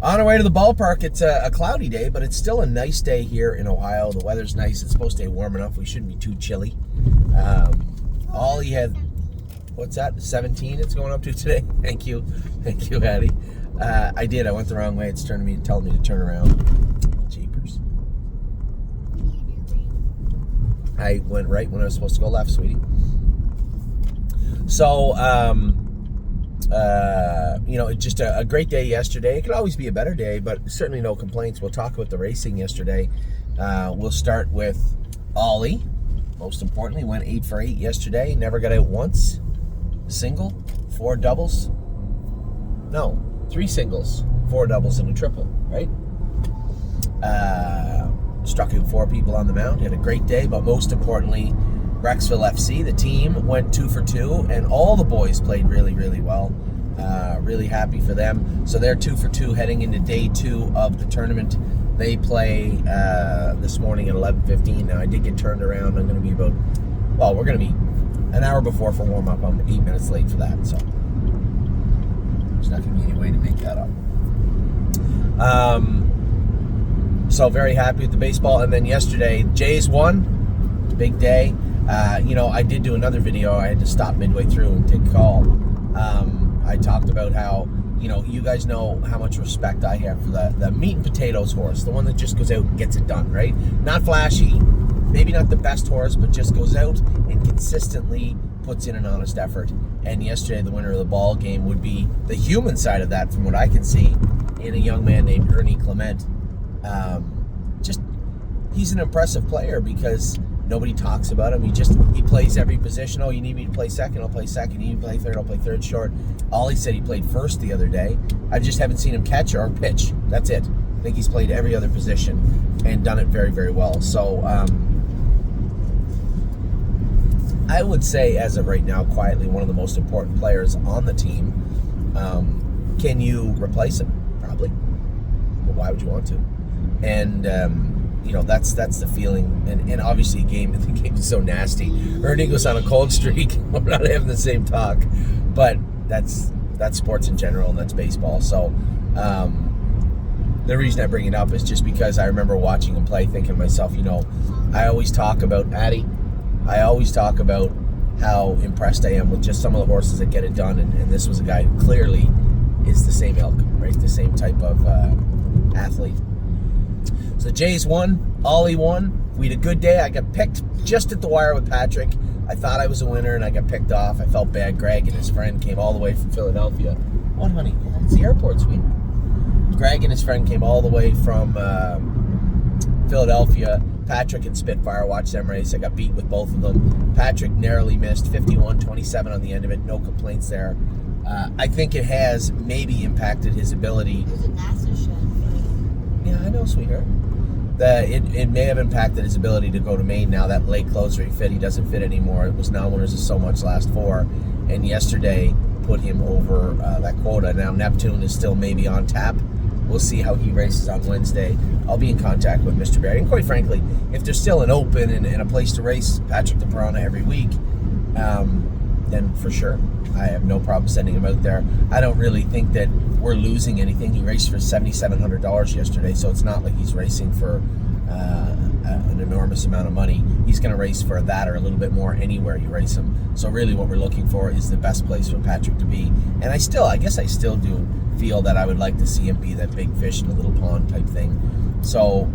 On our way to the ballpark. It's a cloudy day, but it's still a nice day here in Ohio. The weather's nice. It's supposed to stay warm enough. We shouldn't be too chilly. All he had, what's that? 17 it's going up to today. Thank you, Hattie. I did. I went the wrong way. It's telling me to turn around. Jeepers. I went right when I was supposed to go left, sweetie. So, just a great day yesterday. It could always be a better day, but certainly no complaints. We'll talk about the racing yesterday. We'll start with Ollie. Most importantly, went 8 for 8 yesterday. Never got out once. Single, 4 doubles. No, 3 singles, 4 doubles, and a triple, right? Struck out 4 people on the mound. Had a great day, but most importantly, Rexville FC, the team, went 2 for 2, and all the boys played really, really well. Really happy for them. So they're 2 for 2 heading into day 2 of the tournament. They play this morning at 11:15. Now, I did get turned around. I'm going to be we're going to be an hour before for warm-up. I'm 8 minutes late for that, so there's not going to be any way to make that up. So very happy with the baseball. And then yesterday, Jays won. Big day. I did do another video. I had to stop midway through and take a call. I talked about how, you guys know how much respect I have for the meat and potatoes horse, the one that just goes out and gets it done, right? Not flashy, maybe not the best horse, but just goes out and consistently puts in an honest effort. And yesterday, the winner of the ball game would be the human side of that, from what I can see, in a young man named Ernie Clement. He's an impressive player because nobody talks about him. He plays every position. Oh, you need me to play second? I'll play second. You need me to play third? I'll play third. Short. Ollie said he played first the other day. I just haven't seen him catch or pitch. That's it. I think he's played every other position and done it very, very well. So I would say, as of right now, quietly, one of the most important players on the team. Can you replace him? Probably. But why would you want to? And that's the feeling, and obviously the game is so nasty. Ernie goes on a cold streak. We're not having the same talk, but that's sports in general, and that's baseball. So the reason I bring it up is just because I remember watching him play, thinking to myself, I always talk about Addie. I always talk about how impressed I am with just some of the horses that get it done, and this was a guy who clearly is the same ilk, right? The same type of athlete. So the Jays won, Ollie won. We had a good day. I got picked just at the wire with Patrick. I thought I was a winner, and I got picked off. I felt bad. Greg and his friend came all the way from Philadelphia. What, honey? It's the airport, sweet. Greg and his friend came all the way from Philadelphia. Patrick and Spitfire, watched them race. I got beat with both of them. Patrick narrowly missed, 51-27 on the end of it. No complaints there. I think it has maybe impacted his ability. It was a NASA shed. Yeah, I know, sweetheart. It may have impacted his ability to go to Maine now. That late closer he fit, he doesn't fit anymore. It was non-winners of so much last 4, and yesterday put him over that quota. Now Neptune is still maybe on tap. We'll see how he races on Wednesday. I'll be in contact with Mr. Barry. And quite frankly, if there's still an open and a place to race Patrick the Piranha every week, then for sure, I have no problem sending him out there. I don't really think that we're losing anything. He raced for $7,700 yesterday, so it's not like he's racing for an enormous amount of money. He's going to race for that or a little bit more anywhere you race him. So really what we're looking for is the best place for Patrick to be. And I guess I still do feel that I would like to see him be that big fish in a little pond type thing. So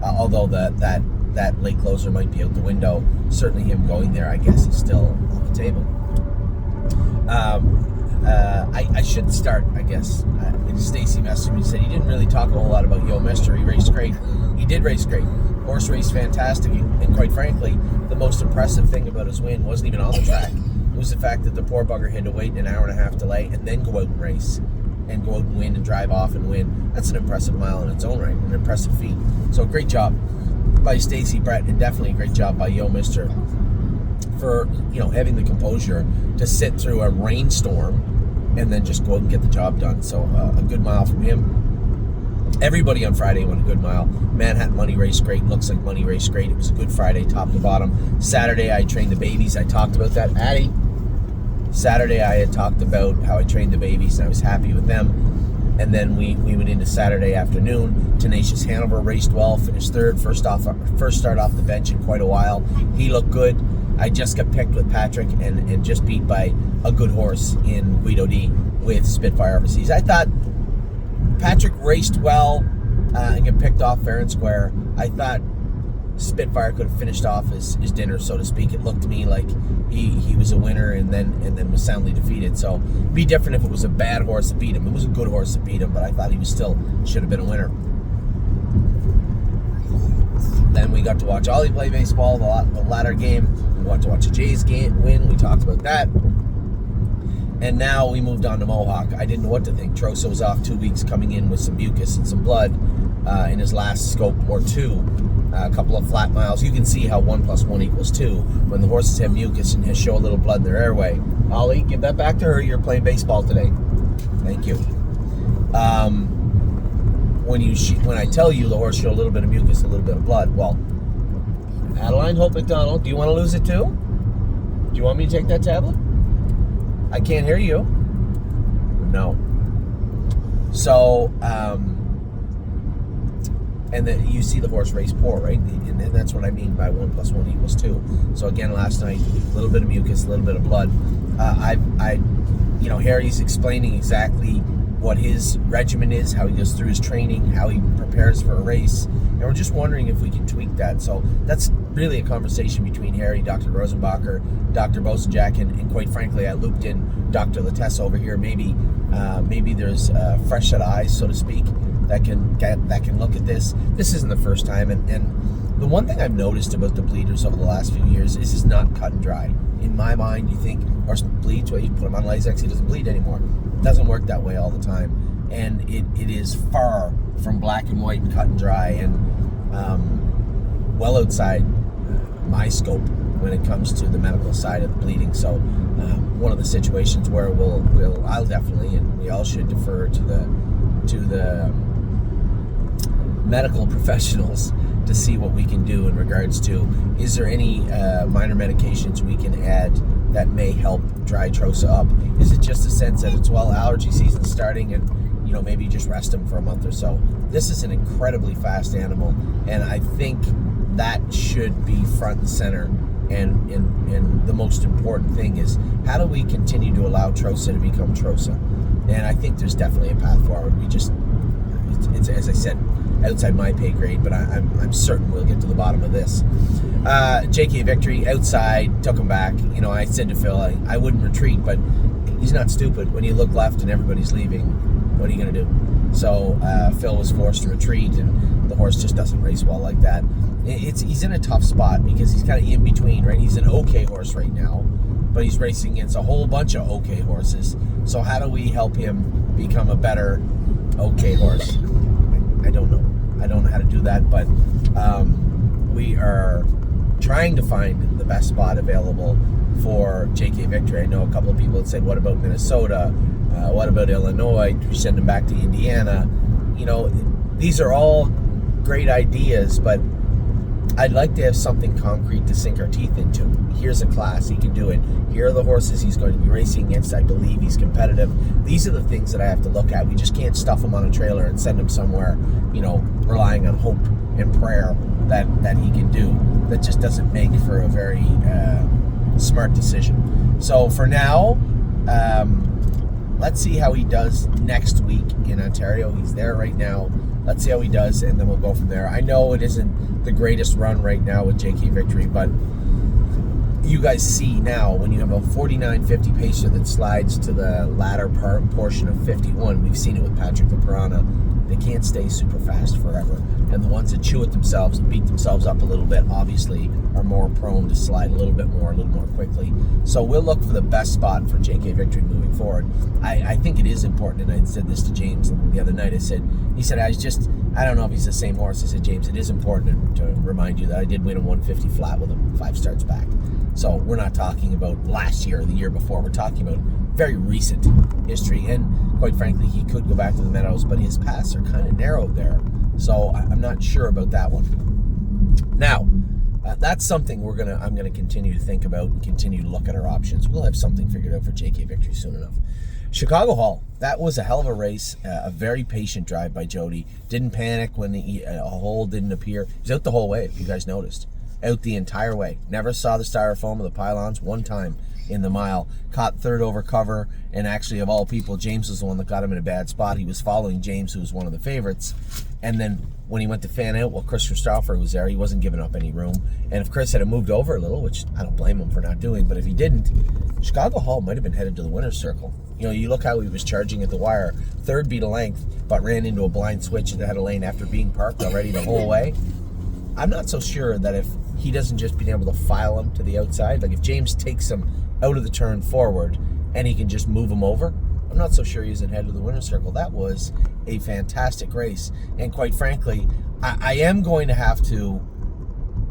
although that late closer might be out the window, certainly him going there, I guess, is still on the table. I should start, I guess. Stacy messaged me and said he didn't really talk a whole lot about Yo Mister. He raced great. He did race great. Horse raced fantastic. And quite frankly, the most impressive thing about his win wasn't even on the track. It was the fact that the poor bugger had to wait an hour and a half delay and then go out and race. And go out and win and drive off and win. That's an impressive mile in its own right. An impressive feat. So great job by Stacy Brett, and definitely a great job by Yo Mister for having the composure to sit through a rainstorm and then just go out and get the job done. So a good mile from him. Everybody on Friday went a good mile. Manhattan Money raced great. Looks like Money raced great. It was a good Friday, top to bottom. Saturday, I trained the babies. I talked about that. Addie. Saturday, I had talked about how I trained the babies, and I was happy with them. And then we went into Saturday afternoon. Tenacious Hanover raced well, finished third, first start off the bench in quite a while. He looked good. I just got picked with Patrick and just beat by a good horse in Guido D with Spitfire Overseas. I thought Patrick raced well and got picked off fair and square. I thought Spitfire could have finished off his dinner, so to speak. It looked to me like he was a winner and then was soundly defeated. So it'd be different if it was a bad horse that beat him. It was a good horse that beat him, but I thought he was still should have been a winner. Then we got to watch Ollie play baseball, the latter game. We got to watch the Jays game win. We talked about that. And now we moved on to Mohawk. I didn't know what to think. Trosa was off 2 weeks, coming in with some mucus and some blood in his last scope or two. A couple of flat miles. You can see how 1 + 1 = 2 when the horses have mucus and show a little blood in their airway. Ollie, give that back to her. You're playing baseball today. Thank you. When I tell you the horse showed a little bit of mucus, a little bit of blood, well, Adeline Hope McDonald, do you want to lose it too? Do you want me to take that tablet? I can't hear you. No. So, and then you see the horse race poor, right? And that's what I mean by 1 + 1 = 2. So again, last night, a little bit of mucus, a little bit of blood. Harry's explaining exactly what his regimen is, how he goes through his training, how he prepares for a race, and we're just wondering if we can tweak that. So that's really a conversation between Harry, Dr. Rosenbacher, Dr. Bosenjack, and quite frankly, I looped in Dr. Latesse over here. Maybe there's a fresh set of eyes, so to speak, that can look at this. This isn't the first time, and the one thing I've noticed about the bleeders over the last few years is it's not cut and dry. In my mind, you think horse bleeds, well, you put him on Lasix, he doesn't bleed anymore. It doesn't work that way all the time, and it is far from black and white and cut and dry, and well outside my scope when it comes to the medical side of the bleeding. So one of the situations where I'll definitely, and we all should, defer to the medical professionals to see what we can do in regards to, is there any minor medications we can add that may help dry Trosa up? Is it just a sense that it's, well, allergy season starting and maybe just rest him for a month or so? This is an incredibly fast animal, and I think that should be front and center. And the most important thing is, how do we continue to allow Trosa to become Trosa? And I think there's definitely a path forward. It's as I said, outside my pay grade, but I'm certain we'll get to the bottom of this. JK Victory, outside, took him back. I said to Phil, I wouldn't retreat, but he's not stupid. When you look left and everybody's leaving, what are you going to do? So Phil was forced to retreat, and the horse just doesn't race well like that. He's in a tough spot because he's kind of in between, right? He's an okay horse right now, but he's racing against a whole bunch of okay horses. So how do we help him become a better okay horse? I don't know. I don't know how to do that, but we are trying to find the best spot available for JK Victory. I know a couple of people had said, what about Minnesota? What about Illinois? We send him back to Indiana. These are all great ideas, but I'd like to have something concrete to sink our teeth into. Here's a class, he can do it. Here are the horses he's going to be racing against. I believe he's competitive. These are the things that I have to look at. We just can't stuff him on a trailer and send him somewhere, relying on hope and prayer that he can do. That just doesn't make for a very smart decision. So for now, let's see how he does next week in Ontario. He's there right now. Let's see how he does, and then we'll go from there. I know it isn't the greatest run right now with JK Victory, but you guys see now when you have a 49.50 pacer that slides to the latter portion of 51. We've seen it with Patrick the Piranha. They can't stay super fast forever. And the ones that chew at themselves and beat themselves up a little bit, obviously, are more prone to slide a little more quickly. So we'll look for the best spot for JK Victory moving forward. I think it is important, and I said this to James the other night. He said, I don't know if he's the same horse. I said, James, it is important to remind you that I did win a 150 flat with him 5 starts back. So we're not talking about last year or the year before. We're talking about very recent history. And quite frankly, he could go back to the Meadows, but his paths are kind of narrow there. So I'm not sure about that one. Now, that's something I'm gonna continue to think about and continue to look at our options. We'll have something figured out for JK Victory soon enough. Chicago Hall. That was a hell of a race. A very patient drive by Jody. Didn't panic when a hole didn't appear. He was out the whole way, if you guys noticed. Out the entire way. Never saw the styrofoam of the pylons one time in the mile. Caught third over cover, and actually, of all people, James was the one that got him in a bad spot. He was following James, who was one of the favorites. And then when he went to fan out, well, Chris Christopher was there. He wasn't giving up any room. And if Chris had moved over a little, which I don't blame him for not doing, but if he didn't, Chicago Hall might have been headed to the winner's circle. You know, you look how he was charging at the wire. Third beat a length, but ran into a blind switch that had a lane after being parked already the whole way. I'm not so sure that if he doesn't just be able to file him to the outside, like if James takes him out of the turn forward and he can just move him over, I'm not so sure he's ahead of the winner's circle. That was a fantastic race. And quite frankly, I am going to have to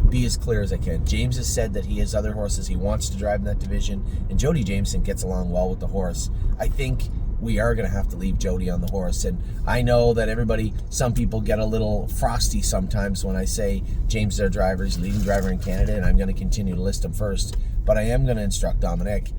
be as clear as I can. James has said that he has other horses he wants to drive in that division, and Jody Jameson gets along well with the horse. I think we are going to have to leave Jody on the horse, and I know that some people get a little frosty sometimes when I say James is their driver, he's leading driver in Canada, and I'm going to continue to list him first, but I am going to instruct Dominic.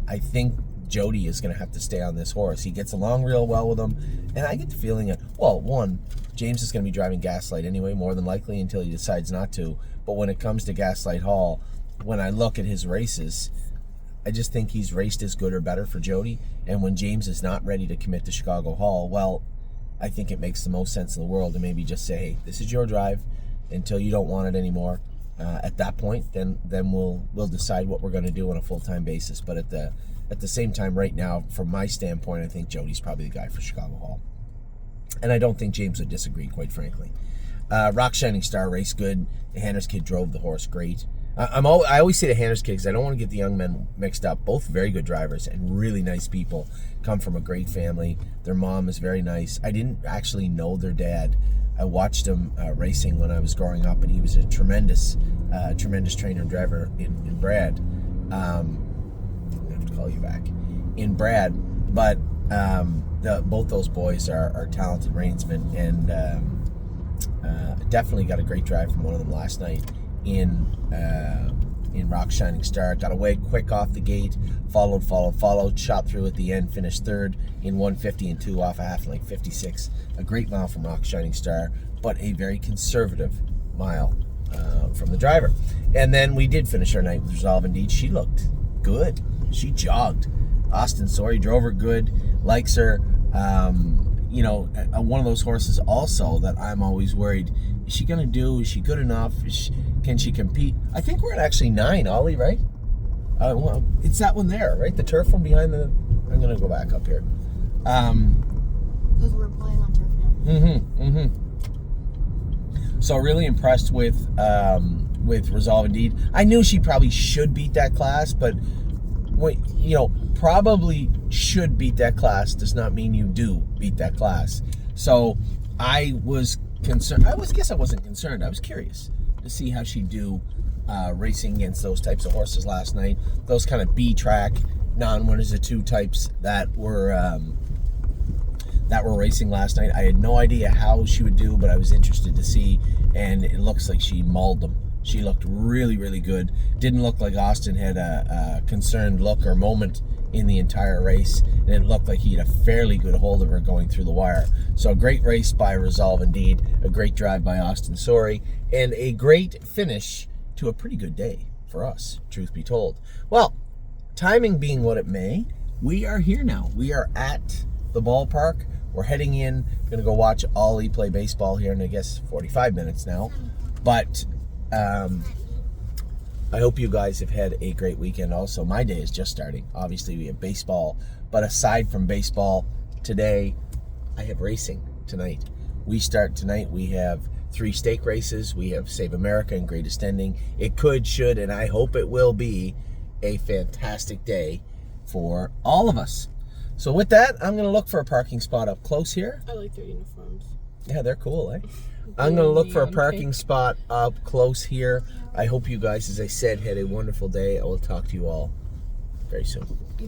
I think Jody is going to have to stay on this horse. He gets along real well with him, and I get the feeling that, well, one, James is going to be driving Gaslight anyway, more than likely, until he decides not to. But when it comes to Gaslight Hall, when I look at his races, I just think he's raced as good or better for Jody. And when James is not ready to commit to Chicago Hall, well, I think it makes the most sense in the world to maybe just say, hey, this is your drive until you don't want it anymore. At that point, then we'll decide what we're going to do on a full-time basis. But at the same time, right now, from my standpoint, I think Jody's probably the guy for Chicago Hall. And I don't think James would disagree, quite frankly. Rock Shining Star raced good. The Hanner's kid drove the horse great. I always say the Hanner's kid because I don't want to get the young men mixed up. Both very good drivers and really nice people. Come from a great family. Their mom is very nice. I didn't actually know their dad. I watched him racing when I was growing up, and he was a tremendous trainer and driver in Brad. I have to call you back. In Brad, but both those boys are talented reinsmen, and definitely got a great drive from one of them last night in Rock Shining Star. Got away quick off the gate, followed, shot through at the end, finished third in 150 and 2 off a half length 56. A great mile from Rock Shining Star, but a very conservative mile from the driver. And then we did finish our night with Resolve Indeed. She looked good. She jogged. Austin Sorry drove her good, likes her. One of those horses also that I'm always worried, is she going to do? Is she good enough? Can she compete? I think we're at actually 9, Ollie, right? It's that one there, right? The turf one behind the... I'm going to go back up here. Because we're playing on turf now. So really impressed with Resolve Indeed. I knew she probably should beat that class, but probably should beat that class does not mean you do beat that class. So I was concerned. I wasn't concerned. I was curious to see how she'd do racing against those types of horses last night. Those kind of B track non-winners of 2 types that were racing last night. I had no idea how she would do, but I was interested to see, and it looks like she mauled them. She looked really, really good. Didn't look like Austin had a concerned look or moment in the entire race, and it looked like he had a fairly good hold of her going through the wire. So a great race by Resolve Indeed, a great drive by Austin Sorry, and a great finish to a pretty good day for us, truth be told. Well, timing being what it may, we are here now. We are at the ballpark. We're heading in. Going to go watch Ollie play baseball here in, I guess, 45 minutes now. But I hope you guys have had a great weekend also. My day is just starting. Obviously, we have baseball. But aside from baseball, today, I have racing tonight. We start tonight. We have 3 stake races. We have Save America and Greatest Ending. It could, should, and I hope it will be a fantastic day for all of us. So with that, I'm going to look for a parking spot up close here. I like their uniforms. Yeah, they're cool, eh? I'm going to look for a parking spot up close here. I hope you guys, as I said, had a wonderful day. I will talk to you all very soon.